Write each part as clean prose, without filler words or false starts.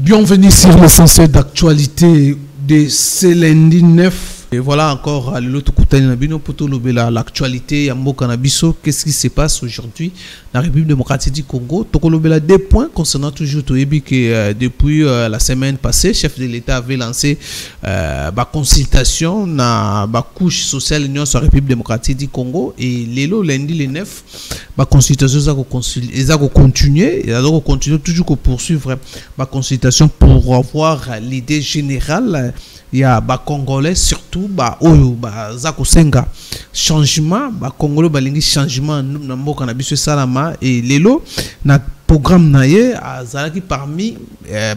Bienvenue sur l'essentiel d'actualité de ce lundi 9. Et voilà encore l'autre côté de l'actualité Yambo Canabiso. Qu'est-ce qui se passe aujourd'hui dans la République démocratique du Congo? Tokolobela des points concernant toujours Toyebi que depuis la semaine passée, le chef de l'État avait lancé ma consultation dans la couche sociale union sur la République démocratique du Congo. Et lundi le 9, ma consultation va continuer toujours pour poursuivre ma consultation pour avoir l'idée générale. Il y a des Congolais, surtout Zakosenga. Changement, Congolais, balingi changement, nous cannabis salama et lelo na programme naie azalaki parmi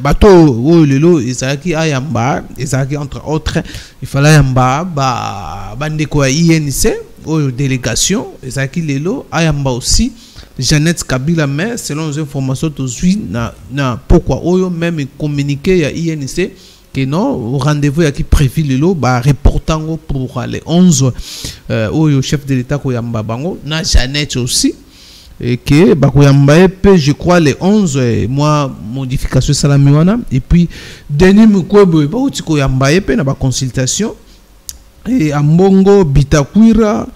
bateau lelo ezalaki ayamba ezalaki entre autres il fallait yamba bandeko INC ou délégation ezalaki lelo ayamba aussi Jeannette Kabila mais selon les informations aujourd'hui na pourquoi oyo même communiqué à INC que non, rendez-vous qui prévu le lot, reportant pour les 11 au chef de l'État Koyamba Bango, na Jeannette aussi, et que Bakoyamba je crois les 11 mois modification salamiwana, et puis Denis Mukwebe Bauti Koyamba epe na ba consultation, et Ambongo Bitakwira,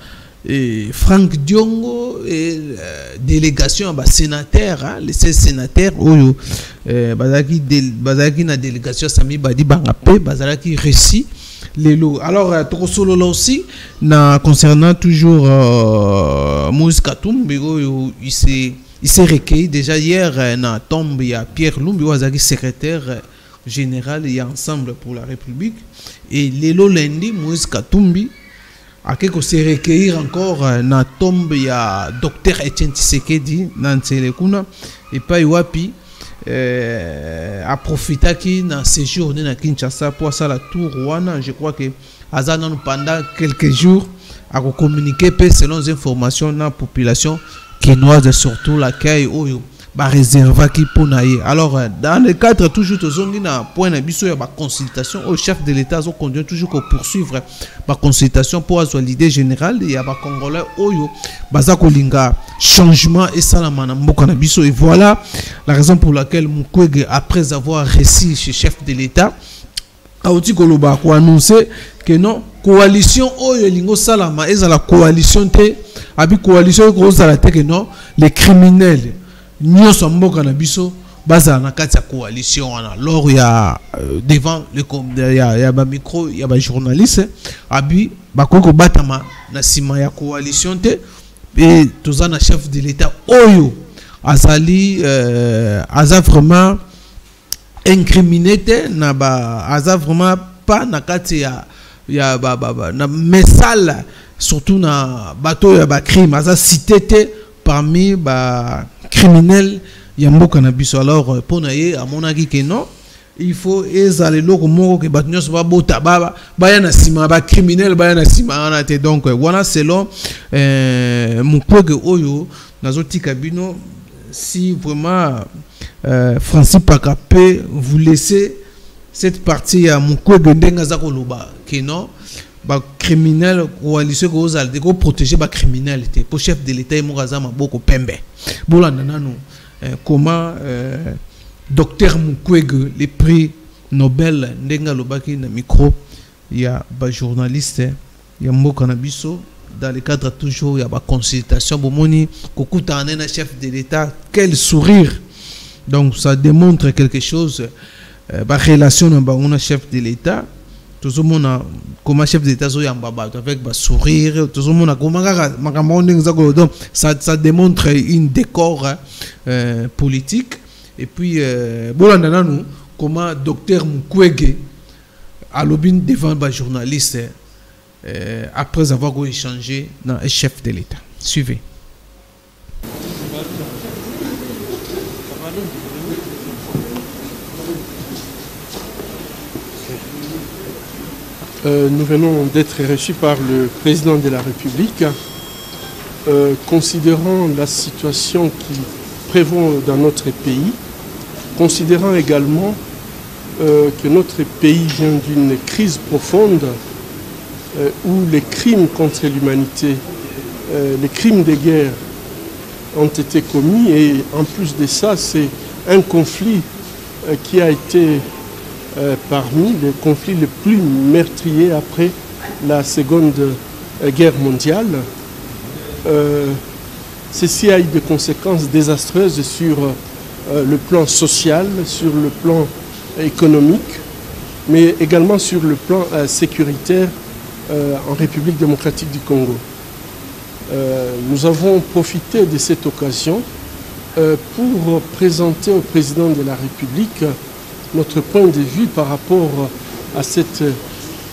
et Franck Diongo et délégation à sénateur les 16 sénateurs oyo bazaki na délégation Sami Badi Bangapé bazaki récit les lots. Alors Tokosolo là aussi na concernant toujours Moïse Katumbi oyo il s'est recueilli déjà hier na tombe il y a Pierre Lumbi bazaki secrétaire général et ensemble pour la République et les lots lundi Moïse Katumbi à quelque se recueillir encore na tombe il y a docteur Etienne Tshisekedi na Nselekuna et pas Iwapi a profité qui na séjour na Kinshasa pour ça la tour Rwanda. Je crois que Azana pendant quelques jours a communiqué selon les informations dans la population quinoise surtout l'accueil oyo ba réserva qui pour naïe. Alors dans le cadre toujours tozongi na point na biso ya ba consultation au chef de l'État zo conduit toujours ko poursuivre ba consultation pour avoir l'idée générale ya ba congolais oyo baza kolinga changement et salama na mboka na biso. Et voilà la raison pour laquelle Mukwege après avoir reçu chez chef de l'État a aussi koloba ko annoncer que non coalition oyo lingo salama eza la coalition te abi coalition ko za te que non les criminels nous sommes biso baza na kati ya coalition alors il y a devant le il y a ba micro il y a ba journaliste abi bakoko batama na sima ya coalition te et tozana chef de l'État oyo azali aza vraiment incriminé te na ba aza vraiment pas na kati ya na mesal surtout na bateau ya ba crime aza cité te parmi ba criminel yambo cannabis. Alors pour naie à mon avis que non il faut ezaler loko moko que batnyos ba bota ba yana sima ba criminel ba yana sima na te. Donc voilà selon Mukwege oyo nazoti kabino si vraiment Francis Pakapé vous laissez cette partie à Mukwege ndenga za koloba que non ba criminel coalition ko zal de ko protéger ba criminalité pour chef de l'État moraza maboko pembe bolanda nanu comment docteur Mukwege les prix Nobel ndenga lobaki na micro il y a ba journaliste ya mboka na biso dans le cadre toujours il y a ba consultation bomoni kokuta na chef de l'État quel sourire. Donc ça démontre quelque chose ba relation na ba on chef de l'État tout le monde comme chef d'État avec un sourire, tout le monde donc ça démontre une décor politique. Et puis comment docteur Mukwege a lobby devant les journalistes après avoir échangé dans un chef de l'État. Suivez. Nous venons d'être reçus par le président de la République. Considérant la situation qui prévaut dans notre pays, considérant également que notre pays vient d'une crise profonde où les crimes contre l'humanité, les crimes de guerre ont été commis et en plus de ça, c'est un conflit qui a été parmi les conflits les plus meurtriers après la Seconde Guerre mondiale. Ceci a eu des conséquences désastreuses sur le plan social, sur le plan économique, mais également sur le plan sécuritaire en République démocratique du Congo. Nous avons profité de cette occasion pour présenter au président de la République notre point de vue par rapport à cette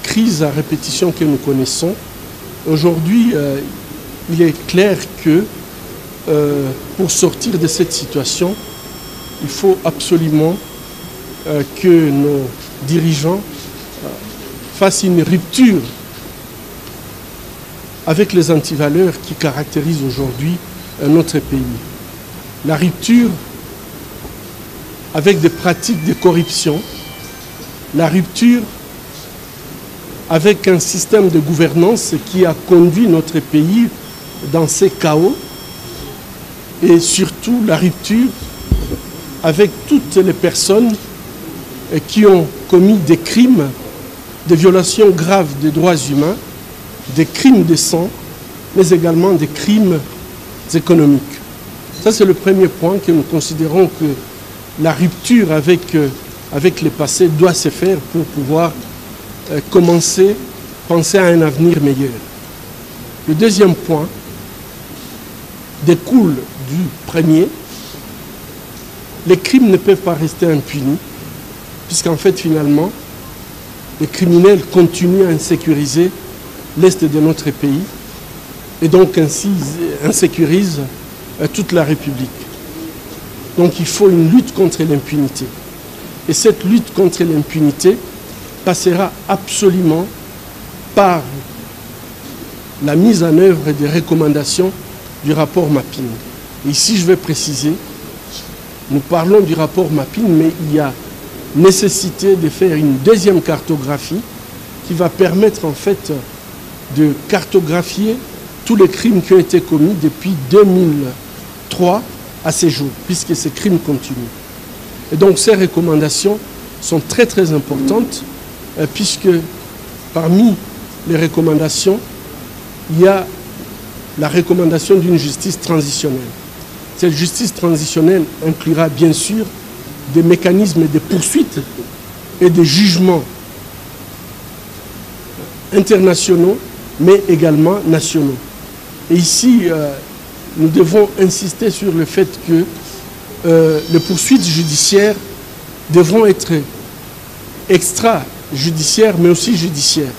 crise à répétition que nous connaissons. Aujourd'hui, il est clair que pour sortir de cette situation, il faut absolument que nos dirigeants fassent une rupture avec les antivaleurs qui caractérisent aujourd'hui notre pays. La rupture avec des pratiques de corruption, la rupture avec un système de gouvernance qui a conduit notre pays dans ces chaos, et surtout la rupture avec toutes les personnes qui ont commis des crimes, des violations graves des droits humains, des crimes de sang, mais également des crimes économiques. Ça, c'est le premier point que nous considérons que la rupture avec le passé doit se faire pour pouvoir commencer à penser à un avenir meilleur. Le deuxième point découle du premier. Les crimes ne peuvent pas rester impunis, puisqu'en fait, finalement, les criminels continuent à insécuriser l'Est de notre pays et donc ainsi insécurisent toute la République. Donc il faut une lutte contre l'impunité. Et cette lutte contre l'impunité passera absolument par la mise en œuvre des recommandations du rapport Mapping. Et ici, je vais préciser, nous parlons du rapport Mapping, mais il y a nécessité de faire une deuxième cartographie qui va permettre en fait de cartographier tous les crimes qui ont été commis depuis 2003 à ces jours, puisque ces crimes continuent. Et donc ces recommandations sont très très importantes, puisque parmi les recommandations, il y a la recommandation d'une justice transitionnelle. Cette justice transitionnelle inclura bien sûr des mécanismes de poursuite et de jugements internationaux, mais également nationaux. Et ici, nous devons insister sur le fait que les poursuites judiciaires devront être extrajudiciaires, mais aussi judiciaires.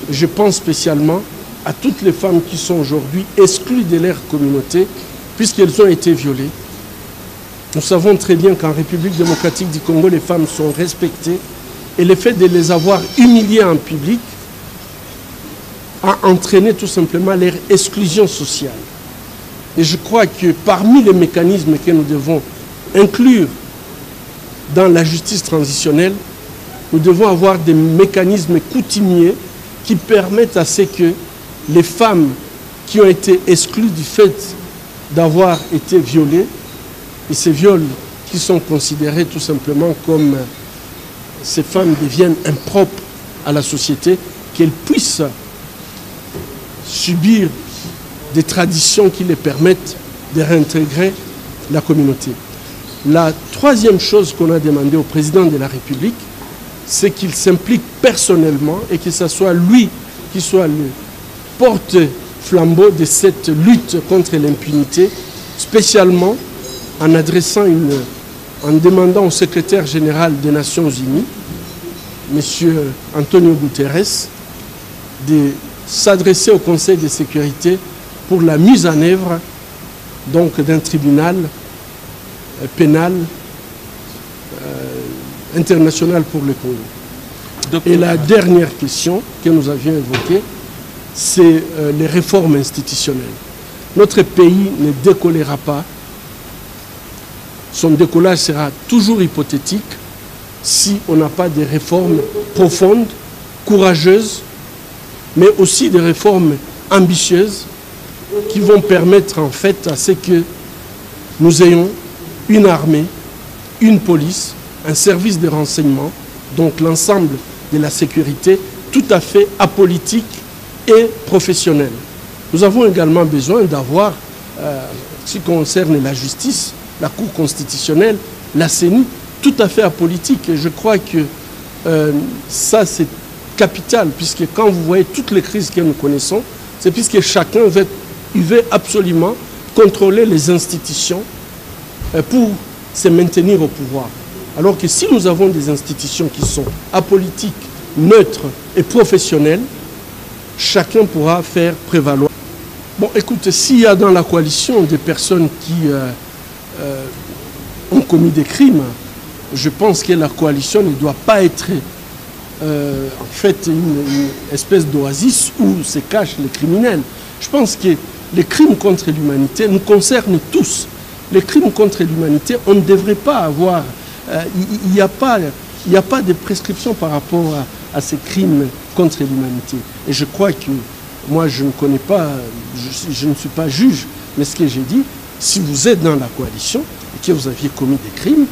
Je pense spécialement à toutes les femmes qui sont aujourd'hui exclues de leur communauté, puisqu'elles ont été violées. Nous savons très bien qu'en République démocratique du Congo, les femmes sont respectées, et le fait de les avoir humiliées en public a entraîné tout simplement leur exclusion sociale. Et je crois que parmi les mécanismes que nous devons inclure dans la justice transitionnelle, nous devons avoir des mécanismes coutumiers qui permettent à ce que les femmes qui ont été exclues du fait d'avoir été violées, et ces viols qui sont considérés tout simplement comme ces femmes deviennent impropres à la société, qu'elles puissent subir des traditions qui les permettent de réintégrer la communauté. La troisième chose qu'on a demandé au président de la République, c'est qu'il s'implique personnellement et que ce soit lui qui soit le porte-flambeau de cette lutte contre l'impunité, spécialement en demandant au secrétaire général des Nations Unies, M. Antonio Guterres, de s'adresser au Conseil de sécurité pour la mise en œuvre d'un tribunal pénal international pour le Congo. Et la dernière question que nous avions évoquée, c'est les réformes institutionnelles. Notre pays ne décollera pas, son décollage sera toujours hypothétique si on n'a pas de réformes profondes, courageuses, mais aussi des réformes ambitieuses qui vont permettre en fait à ce que nous ayons une armée, une police, un service de renseignement, donc l'ensemble de la sécurité, tout à fait apolitique et professionnel. Nous avons également besoin d'avoir, ce qui concerne la justice, la Cour constitutionnelle, la CENI, tout à fait apolitique. Et je crois que ça, c'est capital, puisque quand vous voyez toutes les crises que nous connaissons, c'est puisque chacun veut absolument contrôler les institutions pour se maintenir au pouvoir. Alors que si nous avons des institutions qui sont apolitiques, neutres et professionnelles, chacun pourra faire prévaloir. Bon, écoute, s'il y a dans la coalition des personnes qui ont commis des crimes, je pense que la coalition ne doit pas être en fait une espèce d'oasis où se cachent les criminels. Je pense que les crimes contre l'humanité nous concernent tous. Les crimes contre l'humanité, on ne devrait pas avoir... Il n'y a pas de prescription par rapport à ces crimes contre l'humanité. Et je crois que, moi je ne connais pas, je ne suis pas juge, mais ce que j'ai dit, si vous êtes dans la coalition et que vous aviez commis des crimes,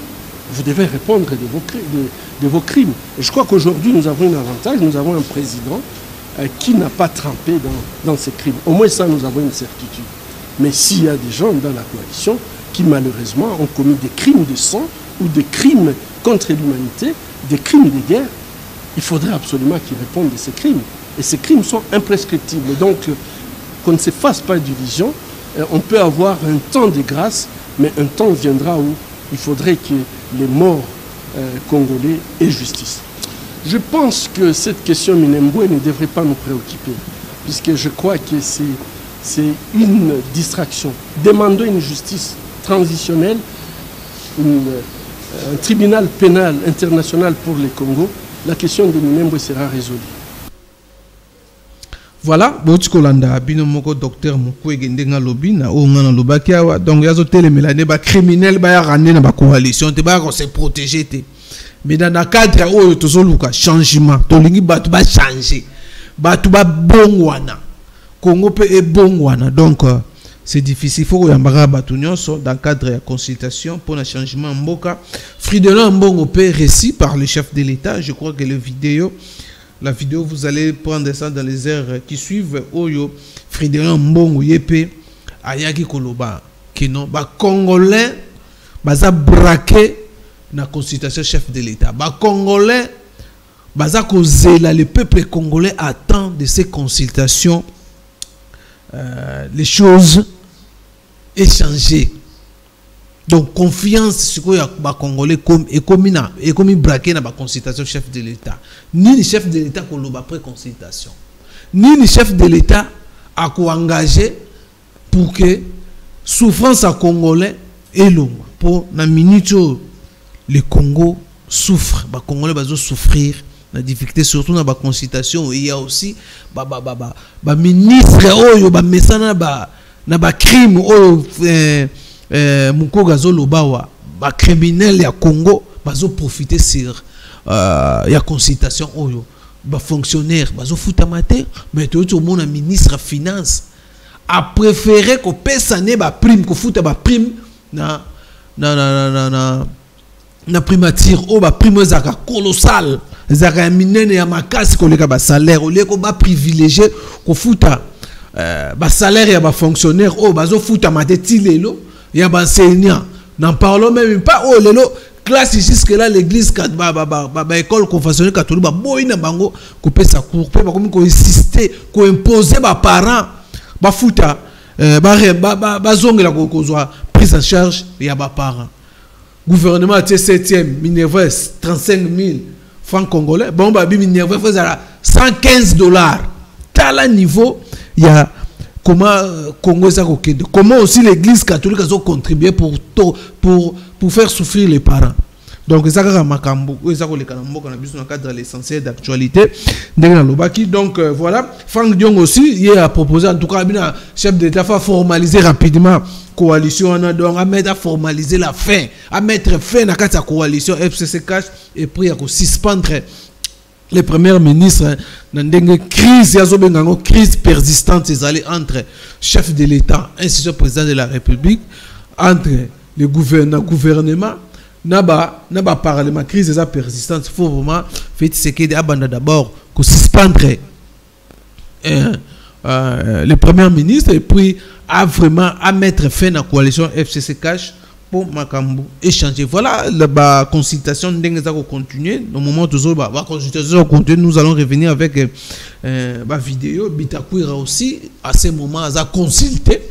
vous devez répondre de vos crimes. Et je crois qu'aujourd'hui, nous avons un avantage, nous avons un président qui n'a pas trempé dans ces crimes. Au moins ça, nous avons une certitude. Mais s'il y a des gens dans la coalition qui malheureusement ont commis des crimes de sang ou des crimes contre l'humanité, des crimes de guerre, il faudrait absolument qu'ils répondent de ces crimes. Et ces crimes sont imprescriptibles. Donc, qu'on ne se fasse pas d'illusions, on peut avoir un temps de grâce, mais un temps viendra où il faudrait que les morts congolais aient justice. Je pense que cette question Minembwe ne devrait pas nous préoccuper, puisque je crois que c'est une distraction. Demandons une justice transitionnelle, un tribunal pénal international pour le Congo, la question de Minembwe sera résolue. Voilà, Botikolanda, binomoko docteur Mukwege ndenga lobi na ongana lobaki awa donc yazo telemelane ba criminel ba ya rande na ba coalition te ba ko se protéger te. Mais dans le cadre où to soluka changement, to lingi batu ba changer. Batu ba bongwana. Congo pe e bongwana. Donc c'est difficile, faut yambara batu nyonso dans le cadre de consultation pour un changement mboka. Fridolin Mbongo pe récit par le chef de l'État, je crois que la vidéo, vous allez prendre ça dans les heures qui suivent. Oyo, Fridolin Mbongo Yepe, Ayaki Koloba, qui non, ba Congolais, baza braqué na consultation chef de l'État. Ba Congolais, baza kozela, le peuple congolais attend de ces consultations les choses échangées. Donc confiance sur quoi les Congolais comme braqué dans la consultation chef de l'État. Ni le chef de l'État qu'on l'a après consultation. Ni le chef de l'État a engagé pour que souffrance à Congolais est longue. Pour la minute où le Congo souffre, les Congolais vont souffrir la difficulté surtout dans la consultation. Il y a aussi les ministres qui messana na crime Mukoga Zolobawa, ba criminel ya Congo, bazo profiter sur ya consultation oyo, ba fonctionnaire, bazo futamate, mais tout le monde ministre finance a préféré ko pesane ba prime, ko futa ba prime na primature o ba prime zaka colossal, zaka minene ya makasi ko leka ba salaire, o leko ba privilégié ko futa ba salaire ya ba fonctionnaire o bazo futamate tilelo. Il y a des enseignants. N'en parlons même pas. Oh, les classe jusque là, l'église, l'école confessionnelle catholique, bango, couper sa cour, qu'on insister, qu'on imposer aux parents, fouta, zong la kozwa prise en charge, il y a des parents. Gouvernement était 7e, Minerva 35 000 francs congolais. Bon, Minerva faisait $115. Tel niveau, il y a. Comment aussi l'église catholique a contribué pour faire souffrir les parents. Donc, ça a makambo, ça a cadre l'essentiel d'actualité. Donc, voilà. Franck Diong aussi, il a proposé, en tout cas, le chef d'État a formalisé rapidement la coalition, donc à formaliser la fin, à mettre fin à la coalition FCC Cash et puis à suspendre les premiers ministres dans une crise persistante entre chef de l'État ainsi que le président de la République, entre le gouvernement n'a pas parlé ma crise est persistante. Il faut vraiment faire ce qui est d'abord que suspendre le premier ministre et puis à vraiment à mettre fin à la coalition FCC Cash pour Makambu échanger. Voilà la consultation va continuer. Au moment où la consultation continue, nous allons revenir avec la vidéo. Bitakuira aussi à ce moment à consulter.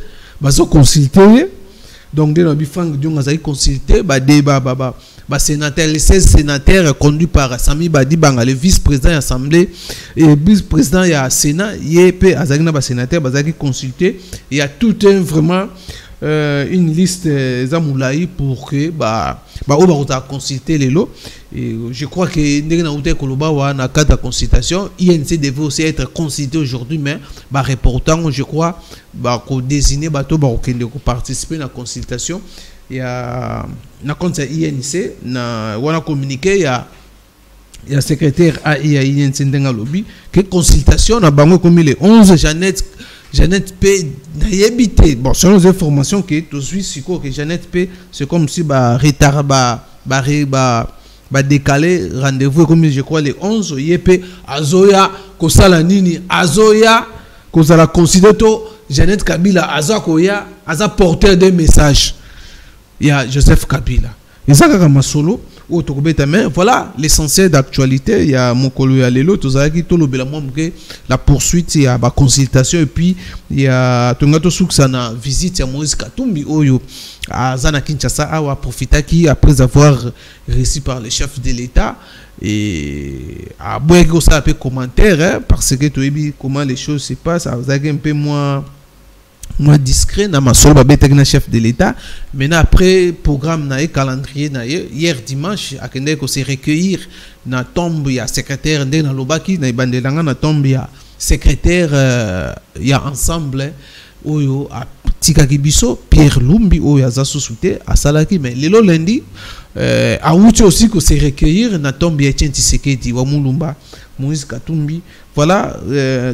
Donc dès le Frank Dion a consulté débat sénateur, les 16 sénateurs conduits par Sami Badi Banga, le vice-président de l'Assemblée et vice-président de la Sénat, YP Azagna sénateur Bazaki consulté. Il y a tout un vraiment une liste Zamoulaï pour que on va consulter les lots. Et je crois que dans le cadre de consultation, INC devait aussi être consulté aujourd'hui, mais reportant, je crois, qu'on désigner pour participer à la consultation. Il y a compte INC, on a communiqué, il y a secrétaire AI INC dans le lobby, que consultation a comme les 11 Jeannette P n'a habité. Bon, selon les informations que tout de suite, que Jeannette P, c'est comme si retard, décalé rendez-vous, comme je crois les 11, YP, Azoya, Kosala Nini, Azoya, Kosala Consideto, Jeannette Kabila, Azakoya, Aza porteur des messages. Il y a Joseph Kabila. Et ça, solo. Voilà l'essentiel d'actualité. Il y a mon collègue Alelo, la poursuite, il y a la consultation et puis il y a Tongato Souksana visite à Moïse Katumbi Oyo à Zana Kinshasa a profité après avoir reçu par le chef de l'État et à Boyko ça peu commentaire parce que tu as vu comment les choses se passent, ça a un peu moins discret dans ma solo chef de l'État. Maintenant après programme na calendrier na hier dimanche à Kende ko se recueillir na tombe ya secrétaire de na lobaki na bandelanga na tombe ya secrétaire ya ensemble oyo a tikaki biso Pierre Lumbi oyo aza sous-souté à salaki mais lelo lundi a outi aussi ko se recueillir na tombe ya Etienne Tshisekedi wa Mulumba Moïse Katumbi. Voilà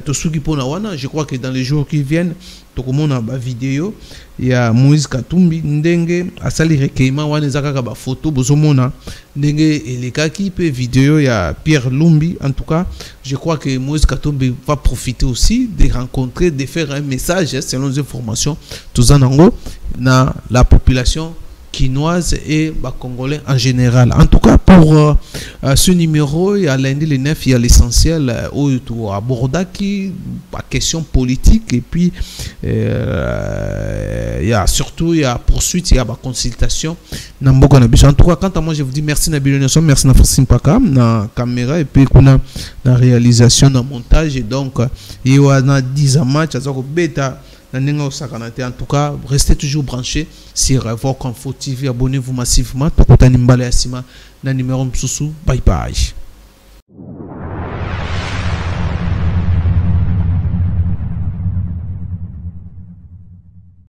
tout ce qui pona wana, je crois que dans les jours qui viennent tout le monde a ba vidéo, il y a Moïse Katumbi ndenge asali recueillement wana ezaka ba photo bozomona ndenge elekaki pe vidéo il y a Pierre Lumbi. En tout cas, je crois que Moïse Katumbi va profiter aussi de rencontrer, de faire un message selon les informations tous en ango na la population quinoise et congolais en général. En tout cas, pour ce numéro, il y a lundi le 9, il y a l'essentiel où aborda qui la question politique et puis il y a surtout il y a poursuite, il y a consultation. En tout cas, quant à moi, je vous dis merci Nabil Nelson, merci na Francine Paka, na caméra et puis na réalisation, na montage et donc il y a 10 matchs, bêta. En tout cas, restez toujours branchés sur Vox Info TV. Abonnez-vous massivement. Numéro bye bye.